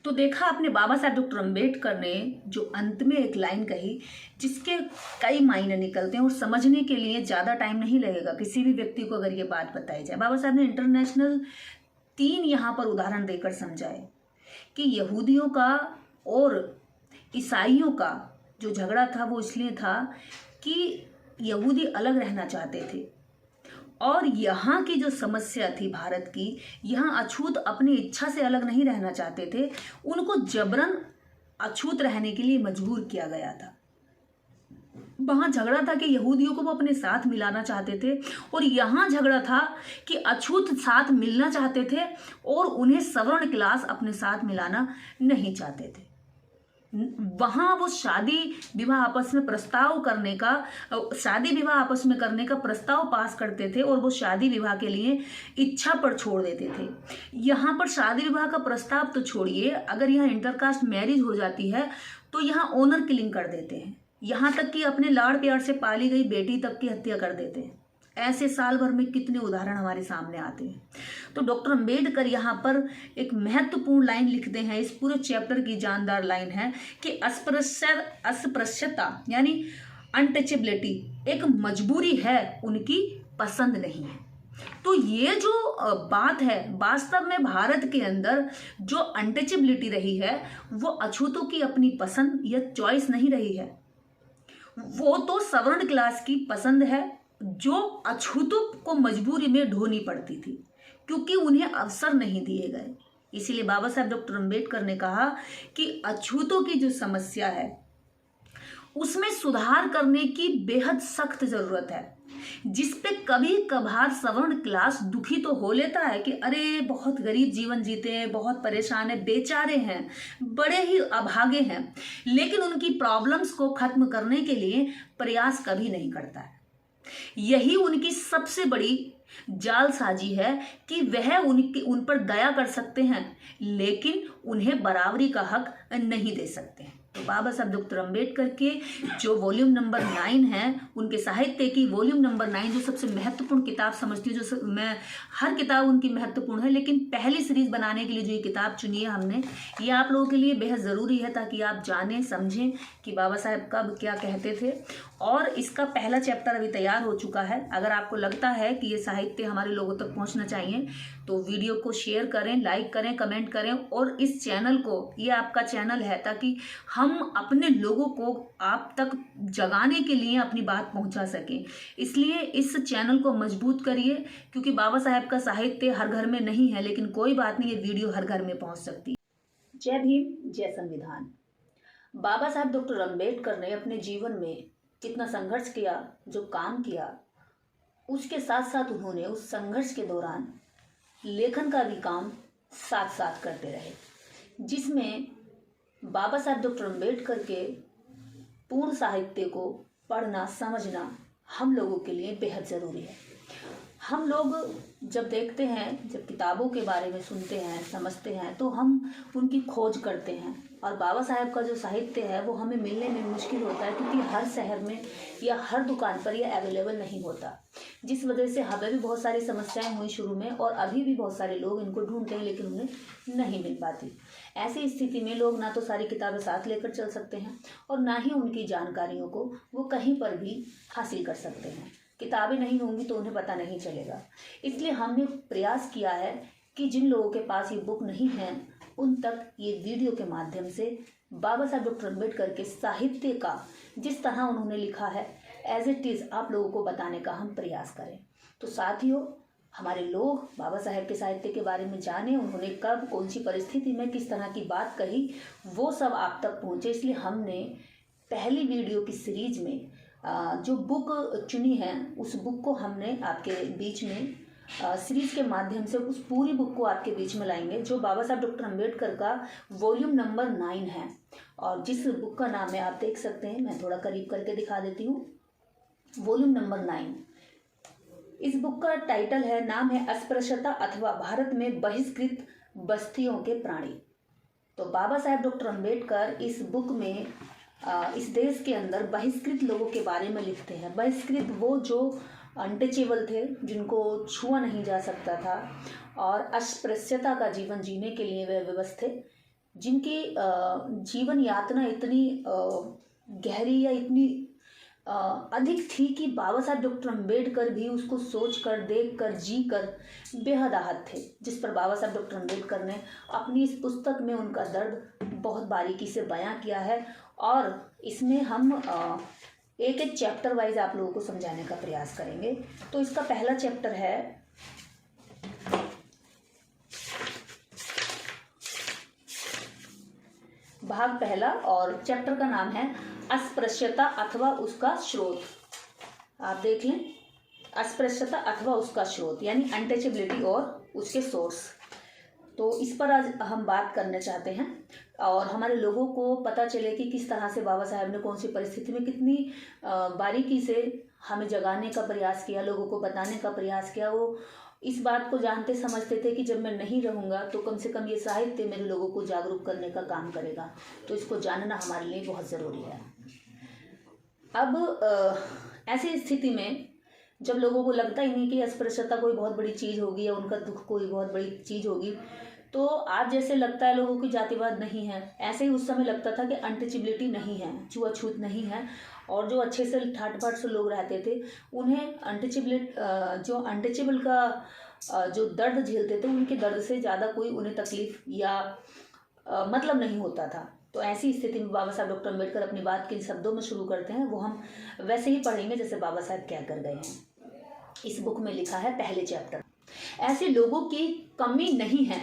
तो देखा आपने बाबा साहब डॉक्टर अम्बेडकर ने जो अंत में एक लाइन कही, जिसके कई मायने निकलते हैं और समझने के लिए ज़्यादा टाइम नहीं लगेगा किसी भी व्यक्ति को अगर ये बात बताई जाए। बाबा साहब ने इंटरनेशनल 3 यहाँ पर उदाहरण देकर समझाए कि यहूदियों का और ईसाइयों का जो झगड़ा था वो इसलिए था कि यहूदी अलग रहना चाहते थे और यहाँ की जो समस्या थी भारत की, यहाँ अछूत अपनी इच्छा से अलग नहीं रहना चाहते थे, उनको जबरन अछूत रहने के लिए मजबूर किया गया था। वहाँ झगड़ा था कि यहूदियों को वो अपने साथ मिलाना चाहते थे और यहाँ झगड़ा था कि अछूत साथ मिलना चाहते थे और उन्हें सवर्ण क्लास अपने साथ मिलाना नहीं चाहते थे। वहाँ वो शादी विवाह आपस में करने का प्रस्ताव पास करते थे और वो शादी विवाह के लिए इच्छा पर छोड़ देते थे। यहाँ पर शादी विवाह का प्रस्ताव तो छोड़िए, अगर यहाँ इंटरकास्ट मैरिज हो जाती है तो यहाँ ऑनर किलिंग कर देते हैं, यहाँ तक कि अपने लाड़ प्यार से पाली गई बेटी तक की हत्या कर देते हैं। ऐसे साल भर में कितने उदाहरण हमारे सामने आते हैं। तो डॉक्टर अम्बेडकर यहाँ पर एक महत्वपूर्ण लाइन लिखते हैं, इस पूरे चैप्टर की जानदार लाइन है कि अस्पृश्यता यानी अनटचेबिलिटी एक मजबूरी है, उनकी पसंद नहीं है। तो ये जो बात है, वास्तव में भारत के अंदर जो अनटचेबिलिटी रही है वो अछूतों की अपनी पसंद या चॉइस नहीं रही है, वो तो सवर्ण क्लास की पसंद है जो अछूतों को मजबूरी में ढोनी पड़ती थी क्योंकि उन्हें अवसर नहीं दिए गए। इसीलिए बाबा साहब डॉक्टर अम्बेडकर ने कहा कि अछूतों की जो समस्या है उसमें सुधार करने की बेहद सख्त जरूरत है, जिसपे कभी कभार सवर्ण क्लास दुखी तो हो लेता है कि अरे बहुत गरीब जीवन जीते हैं, बहुत परेशान है, बेचारे हैं, बड़े ही अभागे हैं, लेकिन उनकी प्रॉब्लम्स को खत्म करने के लिए प्रयास कभी नहीं करता है। यही उनकी सबसे बड़ी जालसाजी है कि वह उन पर दया कर सकते हैं लेकिन उन्हें बराबरी का हक नहीं दे सकते हैं। तो बाबा साहब डॉक्टर अम्बेडकर के जो वॉल्यूम नंबर 9 है, उनके साहित्य की वॉल्यूम नंबर 9 जो सबसे महत्वपूर्ण किताब समझती हूँ, मैं हर किताब उनकी महत्वपूर्ण है, लेकिन पहली सीरीज बनाने के लिए जो ये किताब चुनी है हमने, ये आप लोगों के लिए बेहद ज़रूरी है ताकि आप जानें समझें कि बाबा साहब कब क्या कहते थे। और इसका पहला चैप्टर अभी तैयार हो चुका है। अगर आपको लगता है कि ये साहित्य हमारे लोगों तक पहुँचना चाहिए तो वीडियो को शेयर करें, लाइक करें, कमेंट करें और इस चैनल को, ये आपका चैनल है ताकि हम अपने लोगों को आप तक जगाने के लिए अपनी बात पहुंचा सकें। इसलिए इस चैनल को मजबूत करिए क्योंकि बाबा साहब का साहित्य हर घर में नहीं है, लेकिन कोई बात नहीं, ये वीडियो हर घर में पहुंच सकती है। जय भीम, जय संविधान। बाबा साहब डॉक्टर अम्बेडकर ने अपने जीवन में कितना संघर्ष किया, जो काम किया, उसके साथ साथ उन्होंने उस संघर्ष के दौरान लेखन का भी काम साथ साथ करते रहे, जिसमें बाबा साहब डॉक्टर अम्बेडकर के पूर्ण साहित्य को पढ़ना समझना हम लोगों के लिए बेहद ज़रूरी है। हम लोग जब देखते हैं, जब किताबों के बारे में सुनते हैं, समझते हैं, तो हम उनकी खोज करते हैं और बाबा साहब का जो साहित्य है वो हमें मिलने में मुश्किल होता है क्योंकि हर शहर में या हर दुकान पर यह अवेलेबल नहीं होता, जिस वजह से हमें भी बहुत सारी समस्याएं हुई शुरू में और अभी भी बहुत सारे लोग इनको ढूंढते हैं लेकिन उन्हें नहीं मिल पाती। ऐसी स्थिति में लोग ना तो सारी किताबें साथ लेकर चल सकते हैं और ना ही उनकी जानकारियों को वो कहीं पर भी हासिल कर सकते हैं। किताबें नहीं होंगी तो उन्हें पता नहीं चलेगा। इसलिए हमने प्रयास किया है कि जिन लोगों के पास ये बुक नहीं है उन तक ये वीडियो के माध्यम से बाबा साहब डॉक्टर अम्बेडकर के साहित्य का जिस तरह उन्होंने लिखा है एज इट इज़ आप लोगों को बताने का हम प्रयास करें। तो साथियों, हमारे लोग बाबा साहब के साहित्य के बारे में जाने, उन्होंने कब कौन सी परिस्थिति में किस तरह की बात कही, वो सब आप तक पहुँचे। इसलिए हमने पहली वीडियो की सीरीज में जो बुक चुनी है उस बुक को हमने आपके बीच में सीरीज के माध्यम से उस पूरी बुक को आपके बीच में लाएंगे, जो बाबा साहब डॉक्टर अम्बेडकर का वॉल्यूम नंबर 9 है और जिस बुक का नाम है आप देख सकते हैं, मैं थोड़ा करीब करके दिखा देती हूँ। वॉल्यूम नंबर 9, इस बुक का टाइटल है, नाम है अस्पृश्यता अथवा भारत में बहिष्कृत बस्तियों के प्राणी। तो बाबा साहब डॉक्टर अम्बेडकर इस बुक में इस देश के अंदर बहिष्कृत लोगों के बारे में लिखते हैं। बहिष्कृत वो जो अनटचेबल थे, जिनको छुआ नहीं जा सकता था और अस्पृश्यता का जीवन जीने के लिए वे विवश थे, जिनकी जीवन यातना इतनी गहरी या इतनी अधिक थी कि बाबा साहब डॉक्टर अम्बेडकर भी उसको सोच कर, देख कर, जी कर बेहद आहत थे, जिस पर बाबा साहब डॉक्टर अम्बेडकर ने अपनी इस पुस्तक में उनका दर्द बहुत बारीकी से बयां किया है। और इसमें हम एक एक चैप्टर वाइज आप लोगों को समझाने का प्रयास करेंगे। तो इसका पहला चैप्टर है भाग पहला, और चैप्टर का नाम है अस्पृश्यता अथवा उसका स्रोत। आप देख लें, अस्पृश्यता अथवा उसका स्रोत यानी अनटचेबिलिटी और उसके सोर्स। तो इस पर आज हम बात करना चाहते हैं और हमारे लोगों को पता चले कि किस तरह से बाबा साहब ने कौन सी परिस्थिति में कितनी बारीकी से हमें जगाने का प्रयास किया, लोगों को बताने का प्रयास किया। वो इस बात को जानते समझते थे कि जब मैं नहीं रहूँगा तो कम से कम ये साहित्य मेरे लोगों को जागरूक करने का काम करेगा। तो इसको जानना हमारे लिए बहुत ज़रूरी है। अब ऐसी स्थिति में जब लोगों को लगता ही नहीं कि अस्पृश्यता कोई बहुत बड़ी चीज़ होगी या उनका दुख कोई बहुत बड़ी चीज़ होगी, तो आज जैसे लगता है लोगों की जातिवाद नहीं है, ऐसे ही उस समय लगता था कि अनटचेबिलिटी नहीं है, छुआछूत नहीं है। और जो अच्छे से ठाट बाट से लोग रहते थे उन्हें जो अनटचेबल का जो दर्द झेलते थे उनके दर्द से ज़्यादा कोई उन्हें तकलीफ या मतलब नहीं होता था। तो ऐसी स्थिति में बाबा साहब डॉक्टर अम्बेडकर अपनी बात किन शब्दों में शुरू करते हैं वो हम वैसे ही पढ़ेंगे जैसे बाबा साहब क्या कर गए हैं। इस बुक में लिखा है पहले चैप्टर, ऐसे लोगों की कमी नहीं है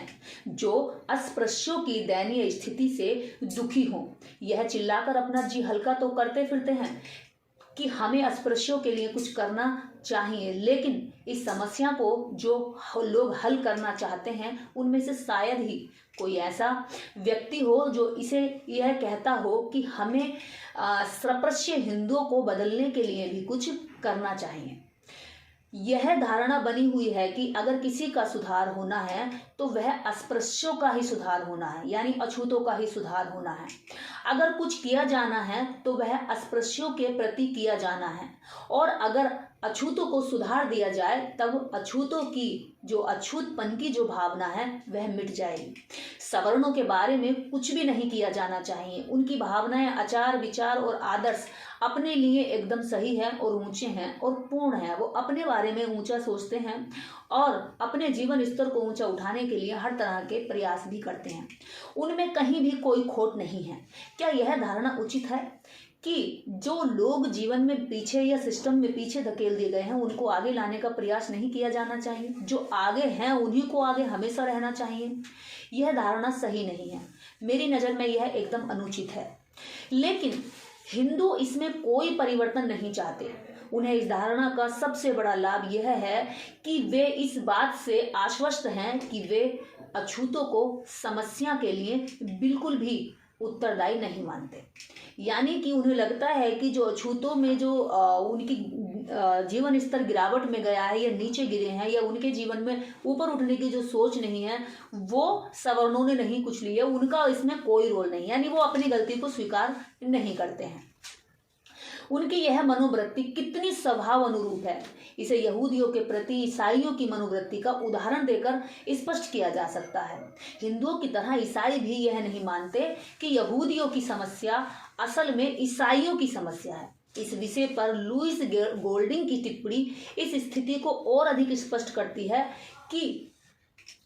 जो अस्पृश्यों की दयनीय स्थिति से दुखी हों। यह चिल्लाकर अपना जी हल्का तो करते फिरते हैं कि हमें अस्पृश्यों के लिए कुछ करना चाहिए, लेकिन इस समस्या को जो लोग हल करना चाहते हैं उनमें से शायद ही कोई ऐसा व्यक्ति हो जो इसे यह कहता हो कि हमें अस्पृश्य हिंदुओं को बदलने के लिए भी कुछ करना चाहिए। यह धारणा बनी हुई है कि अगर किसी का सुधार होना है तो वह अस्पृश्यों का ही सुधार होना है, यानी अछूतों का ही सुधार होना है। अगर कुछ किया जाना है तो वह अस्पृश्यों के प्रति किया जाना है, और अगर अछूतों को सुधार दिया जाए तब अछूतों की जो अछूतपन की जो भावना है वह मिट जाएगी। सवर्णों के बारे में कुछ भी नहीं किया जाना चाहिए। उनकी भावनाएं, आचार, विचार और आदर्श अपने लिए एकदम सही है और ऊंचे हैं और पूर्ण है। वो अपने बारे में ऊंचा सोचते हैं और अपने जीवन स्तर को ऊंचा उठाने के लिए हर तरह के प्रयास भी करते हैं। उनमें कहीं भी कोई खोट नहीं है। क्या यह धारणा उचित है कि जो लोग जीवन में पीछे या सिस्टम में पीछे धकेल दिए गए हैं उनको आगे लाने का प्रयास नहीं किया जाना चाहिए? जो आगे हैं उन्हीं को आगे हमेशा रहना चाहिए? यह धारणा सही नहीं है। मेरी नज़र में यह एकदम अनुचित है। लेकिन हिंदू इसमें कोई परिवर्तन नहीं चाहते। उन्हें इस धारणा का सबसे बड़ा लाभ यह है कि वे इस बात से आश्वस्त हैं कि वे अछूतों को समस्या के लिए बिल्कुल भी उत्तरदायी नहीं मानते। यानी कि उन्हें लगता है कि जो अछूतों में जो उनकी जीवन स्तर गिरावट में गया है या नीचे गिरे हैं या उनके जीवन में ऊपर उठने की जो सोच नहीं है वो सवर्णों ने नहीं कुछ ली है, उनका इसमें कोई रोल नहीं। यानी वो अपनी गलती को स्वीकार नहीं करते हैं। उनकी यह मनोवृत्ति कितनी स्वभाव अनुरूप है, इसे यहूदियों के प्रति ईसाइयों की मनोवृत्ति का उदाहरण देकर स्पष्ट किया जा सकता है। हिंदुओं की तरह ईसाई भी यह नहीं मानते कि यहूदियों की समस्या असल में ईसाइयों की समस्या है। इस विषय पर लुईस गोल्डिंग की टिप्पणी इस स्थिति को और अधिक स्पष्ट करती है कि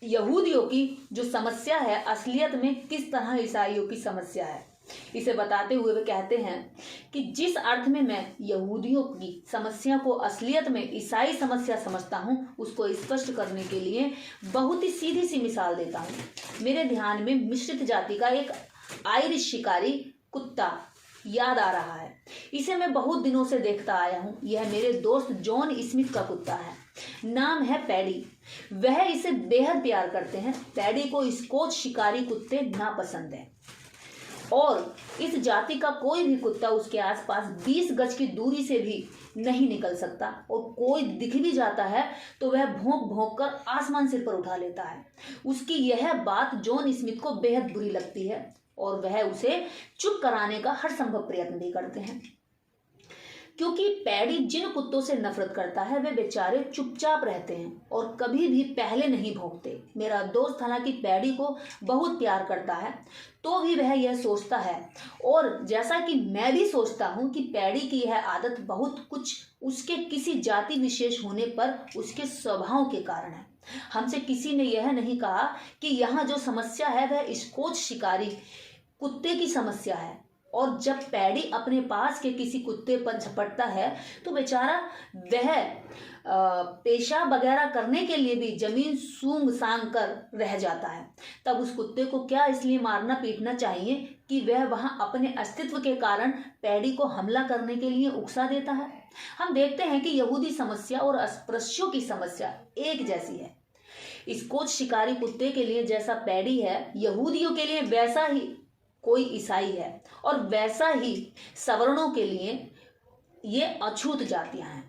यहूदियों की जो समस्या है असलियत में किस तरह ईसाइयों की समस्या है। इसे बताते हुए वे कहते हैं कि जिस अर्थ में मैं यहूदियों की समस्या को असलियत में ईसाई समस्या समझता हूं उसको स्पष्ट करने के लिए बहुत ही सीधी सी मिसाल देता हूं। मेरे ध्यान में मिश्रित जाति का एक आयरिश शिकारी कुत्ता याद आ रहा है। इसे मैं बहुत दिनों से देखता आया हूं। यह मेरे दोस्त जॉन स्मिथ का कुत्ता है। नाम है पैडी। वह इसे बेहद प्यार करते हैं। पैडी को स्कॉच शिकारी कुत्ते नापसंद हैं और इस जाति का कोई भी कुत्ता उसके आसपास 20 गज की दूरी से भी नहीं निकल सकता, और कोई दिख भी जाता है तो वह भौंक भौंक कर आसमान सिर पर उठा लेता है। उसकी यह बात जॉन स्मिथ को बेहद बुरी लगती है और वह उसे चुप कराने का हर संभव प्रयत्न भी करते हैं। क्योंकि पैडी जिन कुत्तों से नफरत करता है वे बेचारे चुपचाप रहते हैं और कभी भी पहले नहीं भौंकते। मेरा दोस्त हालांकि पैडी को बहुत प्यार करता है तो भी वह यह सोचता है, और जैसा कि मैं भी सोचता हूँ कि पैडी की यह आदत बहुत कुछ उसके किसी जाति विशेष होने पर उसके स्वभाव के कारण है। हमसे किसी ने यह नहीं कहा कि यहाँ जो समस्या है वह स्कॉच शिकारी कुत्ते की समस्या है, और जब पैडी अपने पास के किसी कुत्ते पर झपटता है तो बेचारा वह पेशाब वगैरह करने के लिए भी जमीन सूंघ सांघ कर रह जाता है। तब उस कुत्ते को क्या इसलिए मारना पीटना चाहिए कि वह वहां अपने अस्तित्व के कारण पैडी को हमला करने के लिए उकसा देता है। हम देखते हैं कि यहूदी समस्या और अस्पृश्यों की समस्या एक जैसी है। स्कॉच शिकारी कुत्ते के लिए जैसा पैडी है, यहूदियों के लिए वैसा ही कोई ईसाई है, और वैसा ही सवर्णों के लिए ये अछूत जातियां हैं।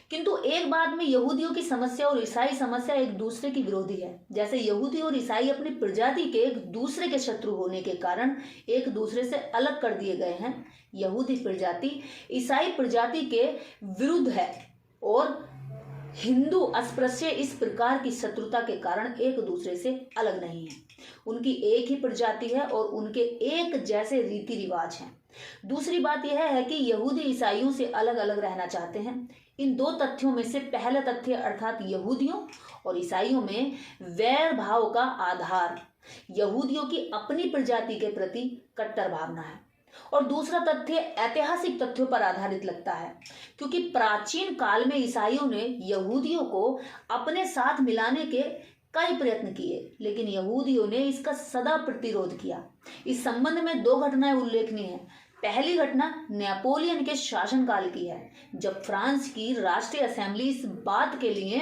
किंतु एक बात में यहूदियों की समस्या और ईसाई समस्या एक दूसरे की विरोधी है। जैसे यहूदी और ईसाई अपनी प्रजाति के एक दूसरे के शत्रु होने के कारण एक दूसरे से अलग कर दिए गए हैं, यहूदी प्रजाति ईसाई प्रजाति के विरुद्ध है, और हिंदू अस्पृश्य इस प्रकार की शत्रुता के कारण एक दूसरे से अलग नहीं है। उनकी एक ही प्रजाति है और उनके एक जैसे रीति रिवाज हैं। दूसरी बात यह है कि यहूदी ईसाइयों से अलग अलग रहना चाहते हैं। इन दो तथ्यों में से पहला तथ्य अर्थात यहूदियों और ईसाइयों में वैर भाव का आधार यहूदियों की अपनी प्रजाति के प्रति कट्टर भावना है, और दूसरा तथ्य ऐतिहासिक तथ्यों पर आधारित लगता है, क्योंकि प्राचीन काल में ईसाइयों ने यहूदियों को अपने साथ मिलाने के कई प्रयत्न किए, लेकिन यहूदियों ने इसका सदा प्रतिरोध किया। इस संबंध में दो घटनाएं उल्लेखनीय हैं। पहली घटना नेपोलियन के शासनकाल की है, जब फ्रांस की राष्ट्रीय असेंबली इस बात के लिए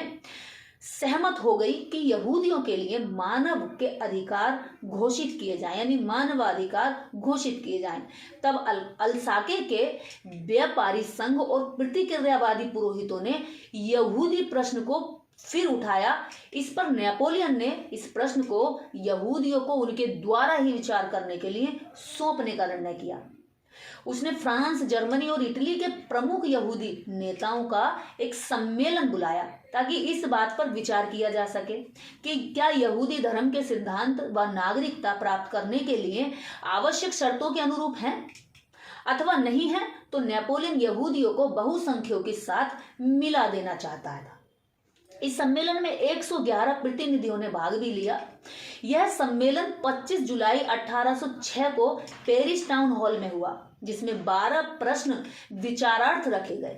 सहमत हो गई कि यहूदियों के लिए मानव के अधिकार घोषित किए जाएं, यानी मानवाधिकार घोषित किए जाएं। तब अलसाके के व्यापारी संघ और प्रतिक्रियावादी पुरोहितों ने यहूदी प्रश्न को फिर उठाया। इस पर नेपोलियन ने इस प्रश्न को यहूदियों को उनके द्वारा ही विचार करने के लिए सौंपने का निर्णय किया। उसने फ्रांस, जर्मनी और इटली के प्रमुख यहूदी नेताओं का एक सम्मेलन बुलाया ताकि इस बात पर विचार किया जा सके कि क्या यहूदी धर्म के सिद्धांत व नागरिकता प्राप्त करने के लिए आवश्यक शर्तों के अनुरूप हैं अथवा नहीं है। तो नेपोलियन यहूदियों को बहुसंख्यों के साथ मिला देना चाहता था। इस सम्मेलन में 111 प्रतिनिधियों ने भाग भी लिया। यह सम्मेलन 25 जुलाई 1806 को पेरिस टाउन हॉल में हुआ, जिसमें 12 प्रश्न विचारार्थ रखे गए।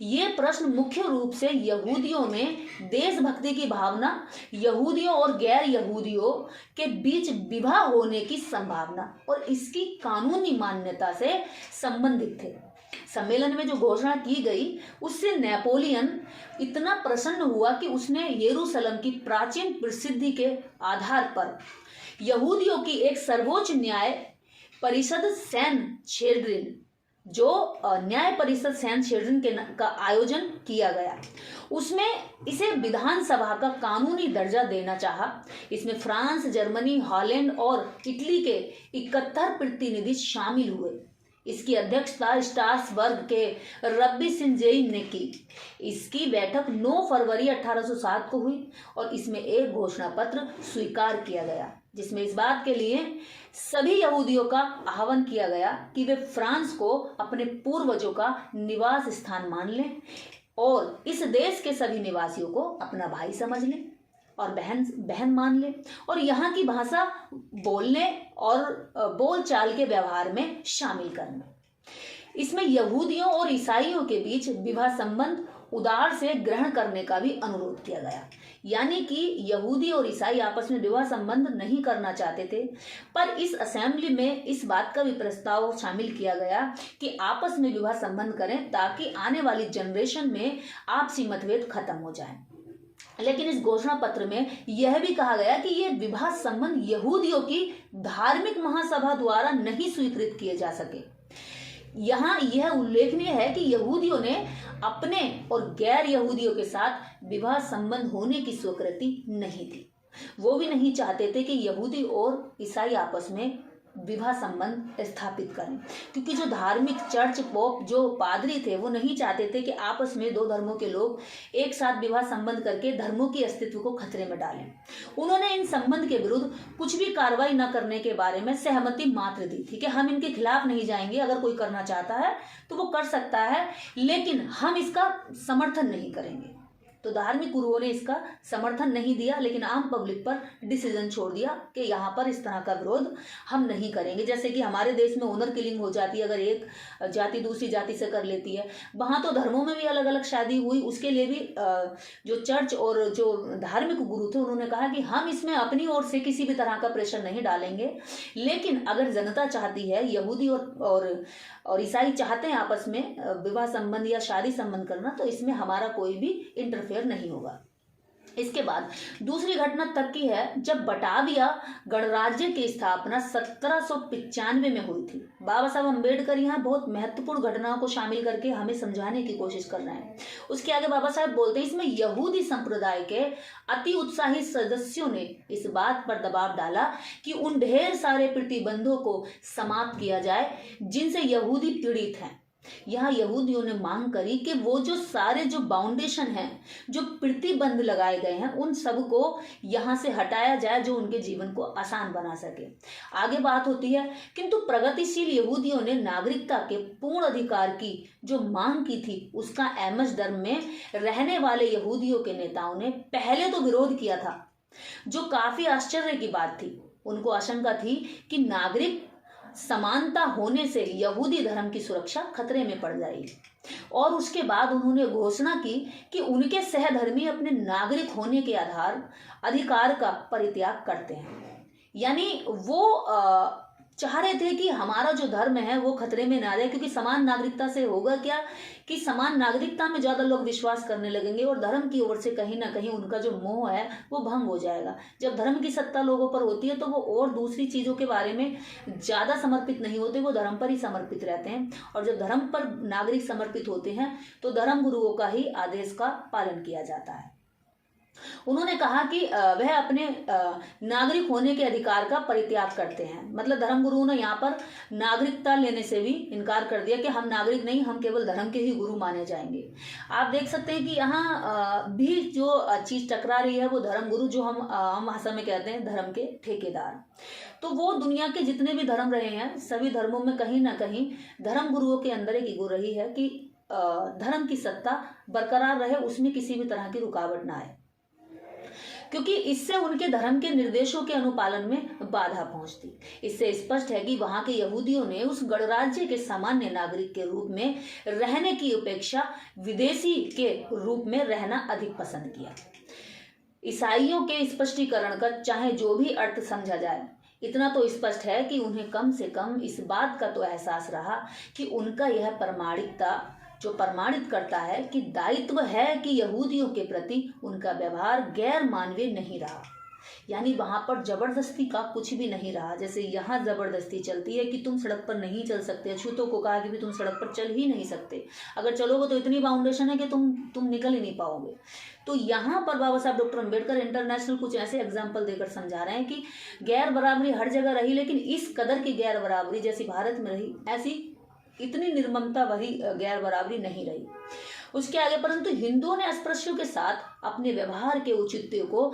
ये प्रश्न मुख्य रूप से यहूदियों में देशभक्ति की भावना, यहूदियों और गैर यहूदियों के बीच विवाह होने की संभावना और इसकी कानूनी मान्यता से संबंधित थे। सम्मेलन में जो घोषणा की गई उससे नेपोलियन इतना प्रसन्न हुआ कि उसने यरूशलेम की प्राचीन प्रसिद्धि के आधार पर यहूदियों की एक सर्वोच्च न्याय परिषद सैनहेड्रिन, जो न्याय परिषद सैनहेड्रिन का आयोजन किया गया, उसमें इसे विधानसभा का कानूनी दर्जा देना चाहा। इसमें फ्रांस, जर्मनी, हॉलैंड और इटली के 71 प्रतिनिधि शामिल हुए। इसकी अध्यक्षता स्ट्रासबर्ग के रब्बी सिंजेइन ने की। इसकी बैठक 9 फरवरी 1807 को हुई और इसमें एक घोषणा पत्र स्वीकार किया गया, जिसमें इस बात के लिए सभी यहूदियों का आह्वान किया गया कि वे फ्रांस को अपने पूर्वजों का निवास स्थान मान लें और इस देश के सभी निवासियों को अपना भाई समझ लें और बहन मान ले, और यहाँ की भाषा बोलने और बोलचाल के व्यवहार में शामिल करना। इसमें यहूदियों और ईसाइयों के बीच विवाह संबंध उदार से ग्रहण करने का भी अनुरोध किया गया, यानी कि यहूदी और ईसाई आपस में विवाह संबंध नहीं करना चाहते थे, पर इस असेंबली में इस बात का भी प्रस्ताव शामिल किया गया कि आपस में विवाह संबंध करें ताकि आने वाली जनरेशन में आपसी मतभेद खत्म हो जाए। लेकिन इस घोषणा पत्र में यह भी कहा गया कि यह विवाह संबंध यहूदियों की धार्मिक महासभा द्वारा नहीं स्वीकृत किए जा सके। यहाँ यह उल्लेखनीय है कि यहूदियों ने अपने और गैर यहूदियों के साथ विवाह संबंध होने की स्वीकृति नहीं दी। वो भी नहीं चाहते थे कि यहूदी और ईसाई आपस में विवाह संबंध स्थापित करें, क्योंकि जो धार्मिक चर्च पोप जो पादरी थे वो नहीं चाहते थे कि आपस में दो धर्मों के लोग एक साथ विवाह संबंध करके धर्मों की अस्तित्व को खतरे में डालें। उन्होंने इन संबंध के विरुद्ध कुछ भी कार्रवाई न करने के बारे में सहमति मात्र दी थी कि हम इनके खिलाफ नहीं जाएंगे, अगर कोई करना चाहता है तो वो कर सकता है, लेकिन हम इसका समर्थन नहीं करेंगे। तो धार्मिक गुरुओं ने इसका समर्थन नहीं दिया, लेकिन आम पब्लिक पर डिसीजन छोड़ दिया कि यहाँ पर इस तरह का विरोध हम नहीं करेंगे। जैसे कि हमारे देश में ऑनर किलिंग हो जाती है, अगर एक जाति दूसरी जाति से कर लेती है, वहाँ तो धर्मों में भी अलग अलग शादी हुई, उसके लिए भी जो चर्च और जो धार्मिक गुरु थे उन्होंने कहा कि हम इसमें अपनी ओर से किसी भी तरह का प्रेशर नहीं डालेंगे, लेकिन अगर जनता चाहती है, यहूदी और ईसाई चाहते हैं आपस में विवाह संबंध या शादी संबंध करना, तो इसमें हमारा कोई भी इंटरफेयर नहीं होगा। इसके बाद दूसरी घटना तब की है जब बटाविया गणराज्य की स्थापना 1795 में हुई थी। बाबा साहब अम्बेडकर यहाँ बहुत महत्वपूर्ण घटनाओं को शामिल करके हमें समझाने की कोशिश कर रहे हैं। उसके आगे बाबा साहब बोलते हैं, इसमें यहूदी संप्रदाय के अति उत्साही सदस्यों ने इस बात पर दबाव डाला कि उन ढेर सारे प्रतिबंधों को समाप्त किया जाए जिनसे यहूदी पीड़ित हैं। यहाँ यहूदियों ने मांग करी कि वो जो सारे जो बाउंडेशन हैं, जो प्रतिबंध लगाए गए हैं, उन सब को यहाँ से हटाया जाए जो उनके जीवन को आसान बना सके। आगे बात होती है, किंतु प्रगतिशील यहूदियों ने नागरिकता के पूर्ण अधिकार की जो मांग की थी उसका एम्स्टर्डम में रहने वाले यहूदियों के नेताओं ने पहले तो विरोध किया था, जो काफी आश्चर्य की बात थी। उनको आशंका थी कि नागरिक समानता होने से यहूदी धर्म की सुरक्षा खतरे में पड़ जाएगी, और उसके बाद उन्होंने घोषणा की कि उनके सहधर्मी अपने नागरिक होने के अधिकार का परित्याग करते हैं। यानी वो चाह रहे थे कि हमारा जो धर्म है वो खतरे में ना जाए, क्योंकि समान नागरिकता से होगा क्या कि समान नागरिकता में ज़्यादा लोग विश्वास करने लगेंगे और धर्म की ओर से कहीं ना कहीं उनका जो मोह है वो भंग हो जाएगा। जब धर्म की सत्ता लोगों पर होती है तो वो और दूसरी चीज़ों के बारे में ज़्यादा समर्पित नहीं होते, वो धर्म पर ही समर्पित रहते हैं। और जब धर्म पर नागरिक समर्पित होते हैं तो धर्म गुरुओं का ही आदेश का पालन किया जाता है। उन्होंने कहा कि वह अपने नागरिक होने के अधिकार का परित्याग करते हैं। मतलब धर्मगुरुओं ने यहाँ पर नागरिकता लेने से भी इनकार कर दिया कि हम नागरिक नहीं, हम केवल धर्म के ही गुरु माने जाएंगे। आप देख सकते हैं कि यहाँ भी जो चीज टकरा रही है वो धर्मगुरु, जो हम भाषा में कहते हैं धर्म के ठेकेदार। तो वो दुनिया के जितने भी धर्म रहे हैं, सभी धर्मों में कहीं ना कहीं धर्म गुरुओं के अंदर एक ईगो रही है कि धर्म की सत्ता बरकरार रहे, उसमें किसी भी तरह की रुकावट ना आए, क्योंकि इससे उनके धर्म के निर्देशों के अनुपालन में बाधा पहुंचती। इससे स्पष्ट है कि वहां के यहूदियों ने उस गणराज्य के सामान्य नागरिक के रूप में रहने की अपेक्षा विदेशी के रूप में रहना अधिक पसंद किया। ईसाइयों के स्पष्टीकरण का चाहे जो भी अर्थ समझा जाए, इतना तो स्पष्ट है कि उन्हें कम से कम इस बात का तो एहसास रहा कि उनका यह प्रामाणिकता जो प्रमाणित करता है कि दायित्व है कि यहूदियों के प्रति उनका व्यवहार गैर मानवीय नहीं रहा। यानी वहां पर जबरदस्ती का कुछ भी नहीं रहा। जैसे यहाँ जबरदस्ती चलती है कि तुम सड़क पर नहीं चल सकते, अछूतों को कहा कि भी तुम सड़क पर चल ही नहीं सकते, अगर चलोगे तो इतनी बाउंडेशन है कि तुम निकल ही नहीं पाओगे। तो यहाँ पर बाबा साहब डॉक्टर अम्बेडकर इंटरनेशनल कुछ ऐसे एग्जाम्पल देकर समझा रहे हैं कि गैर बराबरी हर जगह रही, लेकिन इस कदर की गैर बराबरी जैसी भारत में रही, ऐसी इतनी निर्ममता वही गैर बराबरी नहीं रही। उसके आगे, परंतु हिंदुओं ने अस्पृश्यों के साथ अपने व्यवहार के औचित्य को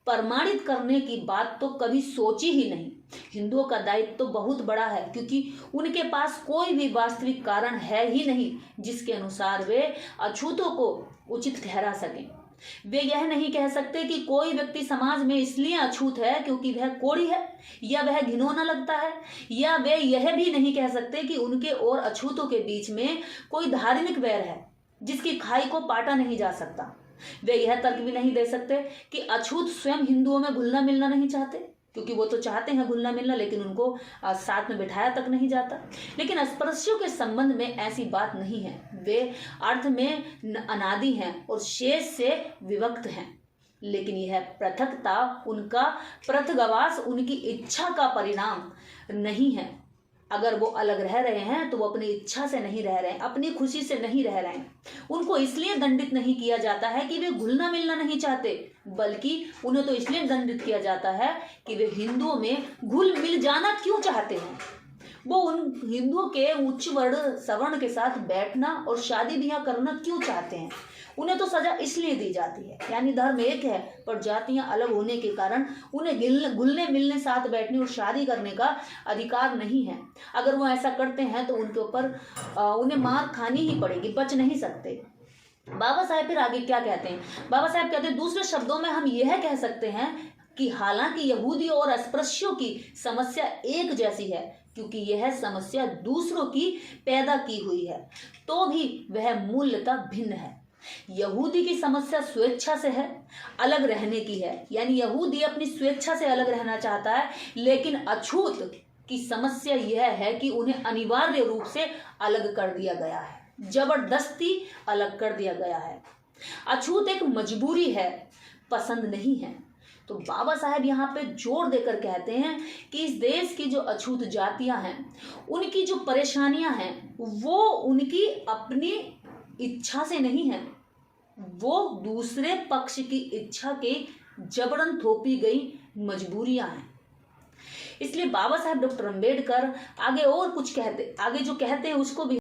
प्रमाणित करने की बात तो कभी सोची ही नहीं। हिंदुओं का दायित्व तो बहुत बड़ा है, क्योंकि उनके पास कोई भी वास्तविक कारण है ही नहीं जिसके अनुसार वे अछूतों को उचित ठहरा सकें। वे यह नहीं कह सकते कि कोई व्यक्ति समाज में इसलिए अछूत है क्योंकि वह कोढ़ी है या वह घिनौना लगता है, या वे यह भी नहीं कह सकते कि उनके और अछूतों के बीच में कोई धार्मिक वैर है जिसकी खाई को पाटा नहीं जा सकता। वे यह तर्क भी नहीं दे सकते कि अछूत स्वयं हिंदुओं में घुलना मिलना नहीं चाहते, क्योंकि वो तो चाहते हैं घुलना मिलना, लेकिन उनको साथ में बिठाया तक नहीं जाता। लेकिन अस्पृश्यों के संबंध में ऐसी बात नहीं है। वे अर्थ में अनादि हैं और शेष से विभक्त हैं, लेकिन यह पृथकता उनका पृथगवास, उनकी इच्छा का परिणाम नहीं है। अगर वो अलग रह रहे हैं तो वो अपनी इच्छा से नहीं रह रहे हैं, अपनी खुशी से नहीं रह रहे हैं। उनको इसलिए दंडित नहीं किया जाता है कि वे घुलना मिलना नहीं चाहते, बल्कि उन्हें तो इसलिए दंडित किया जाता है कि वे हिंदुओं में घुल मिल जाना क्यों चाहते हैं। वो उन हिंदुओं के उच्च वर्ण सवर्ण के साथ बैठना और शादी ब्याह करना क्यों चाहते हैं। उन्हें तो सजा इसलिए दी जाती है, यानी धर्म एक है पर जातियां अलग होने के कारण उन्हें घुलने मिलने साथ बैठने और शादी करने का अधिकार नहीं है। अगर वो ऐसा करते हैं तो उनके ऊपर उन्हें मार खानी ही पड़ेगी, बच नहीं सकते। बाबा साहेब फिर आगे क्या कहते हैं, बाबा साहेब कहते हैं दूसरे शब्दों में हम यह कह सकते हैं कि हालांकि यहूदियों और अस्पृश्यों की समस्या एक जैसी है, क्योंकि यह समस्या दूसरों की पैदा की हुई है, तो भी वह मूलतः भिन्न है। यहूदी की समस्या स्वेच्छा से है, अलग रहने की है, यानी यहूदी अपनी स्वेच्छा से अलग रहना चाहता है, लेकिन अछूत की समस्या यह है कि उन्हें अनिवार्य रूप से अलग कर दिया गया है, जबरदस्ती अलग कर दिया गया है। अछूत एक मजबूरी है, पसंद नहीं है। तो बाबा साहेब यहाँ पे जोर देकर कहते हैं कि इस देश की जो अछूत जातियां हैं, उनकी जो परेशानियां हैं, वो उनकी अपनी इच्छा से नहीं है, वो दूसरे पक्ष की इच्छा के जबरन थोपी गई मजबूरियां हैं। इसलिए बाबा साहेब डॉक्टर अंबेडकर आगे और कुछ कहते, आगे जो कहते हैं उसको भी